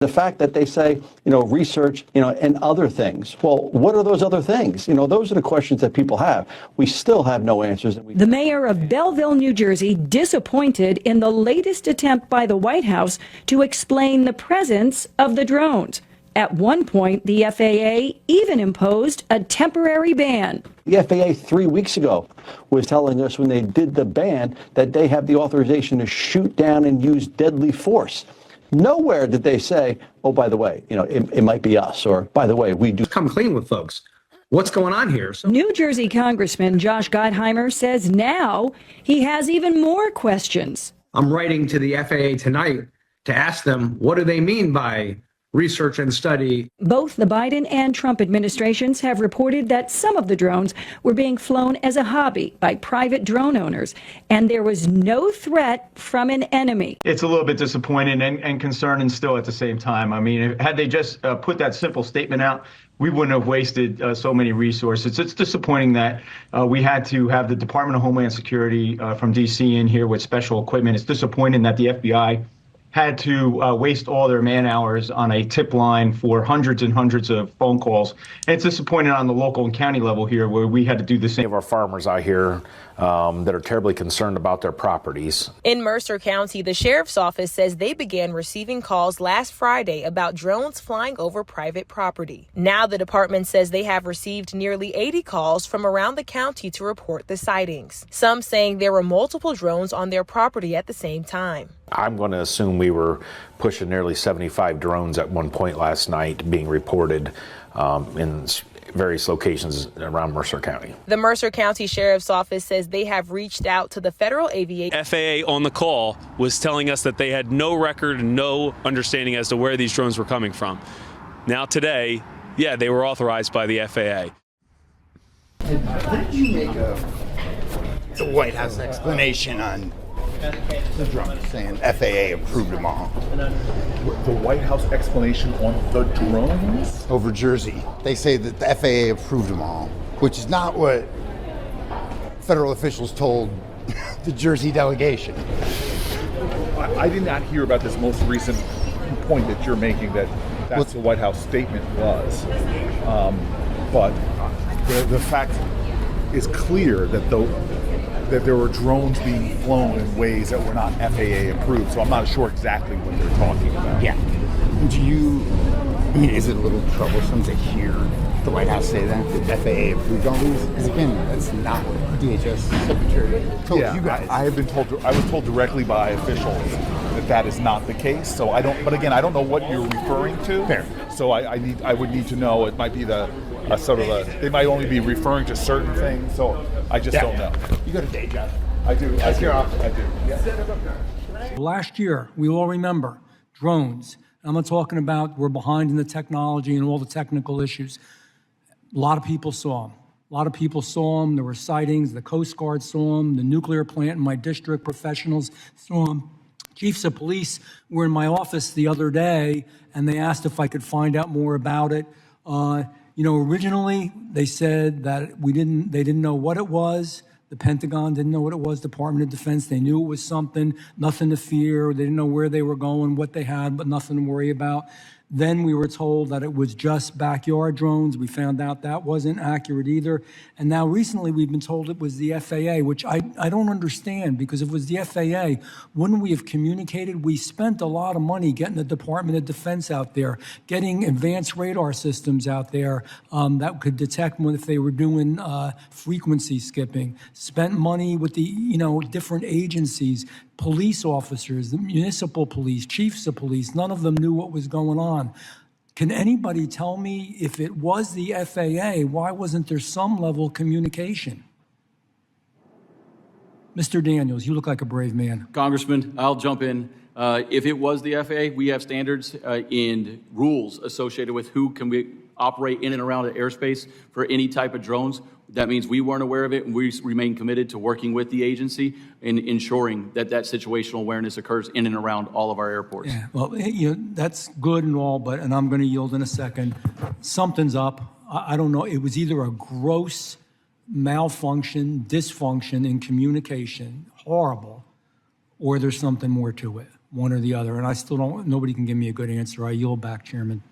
The fact that they say, research, and other things. Well, what are those other things? Those are the questions that people have. We still have no answers. The mayor of Belleville, New Jersey, disappointed in the latest attempt by the White House to explain the presence of the drones. At one point, the FAA even imposed a temporary ban. The FAA 3 weeks ago was telling us when they did the ban that they have the authorization to shoot down and use deadly force. Nowhere did they say, oh, by the way, it might be us, or by the way, we do. Come clean with folks. What's going on here? New Jersey Congressman Josh Gottheimer says now he has even more questions. I'm writing to the FAA tonight to ask them, what do they mean by research and study? Both the Biden and Trump administrations have reported that some of the drones were being flown as a hobby by private drone owners, and there was no threat from an enemy. It's a little bit disappointing and concerning still at the same time. I mean, had they just put that simple statement out, we wouldn't have wasted so many resources. It's disappointing that we had to have the Department of Homeland Security from D.C. in here with special equipment. It's disappointing that the FBI had to waste all their man hours on a tip line for hundreds and hundreds of phone calls. And it's disappointing on the local and county level here where we had to do the same. Of our farmers out here that are terribly concerned about their properties. In Mercer County, the sheriff's office says they began receiving calls last Friday about drones flying over private property. Now the department says they have received nearly 80 calls from around the county to report the sightings. Some saying there were multiple drones on their property at the same time. I'm going to assume we were pushing nearly 75 drones at one point last night being reported in various locations around Mercer County. The Mercer County Sheriff's Office says they have reached out to the Federal Aviation. FAA on the call was telling us that they had no record, no understanding as to where these drones were coming from. Now today, yeah, they were authorized by the FAA. What did you make of the White House explanation on the drones, saying FAA approved them all? The White House explanation on the drones? Over Jersey. They say that the FAA approved them all, which is not what federal officials told the Jersey delegation. I did not hear about this most recent point that you're making, that's what the White House statement was. But the fact is clear that there were drones being flown in ways that were not FAA approved, so I'm not sure exactly what they're talking about. Yeah. Is it a little troublesome to hear the White House say that FAA approved all these? Because again, that's not what DHS Secretary told you guys. I was told directly by officials that is not the case. So I don't. But again, I don't know what you're referring to. Fair. So I would need to know. It might be they might only be referring to certain things. So I just don't know. You got a day job. I do. That's your office. I do. Yeah. Last year, we all remember drones. I'm not talking about we're behind in the technology and all the technical issues. A lot of people saw them. There were sightings. The Coast Guard saw them. The nuclear plant in my district, professionals saw them. Chiefs of police were in my office the other day, and they asked if I could find out more about it. Originally they said that they didn't know what it was. The Pentagon didn't know what it was. Department of Defense, they knew it was something, nothing to fear. They didn't know where they were going, what they had, but nothing to worry about. Then we were told that it was just backyard drones. We found out that wasn't accurate either. And now recently we've been told it was the FAA, which I don't understand, because if it was the FAA, wouldn't we have communicated? We spent a lot of money getting the Department of Defense out there, getting advanced radar systems out there that could detect if they were doing frequency skipping, spent money with the different agencies, police officers, the municipal police, chiefs of police, none of them knew what was going on. Can anybody tell me, if it was the FAA, why wasn't there some level of communication? Mr. Daniels, you look like a brave man. Congressman, I'll jump in. If it was the FAA, we have standards and rules associated with who can we operate in and around the airspace for any type of drones. That means we weren't aware of it, and we remain committed to working with the agency and ensuring that situational awareness occurs in and around all of our airports. Yeah, well, that's good and all, and I'm going to yield in a second. Something's up. I don't know. It was either a gross malfunction, dysfunction in communication, horrible, or there's something more to it. one or the other. And I still don't, nobody can give me a good answer. I yield back, Chairman.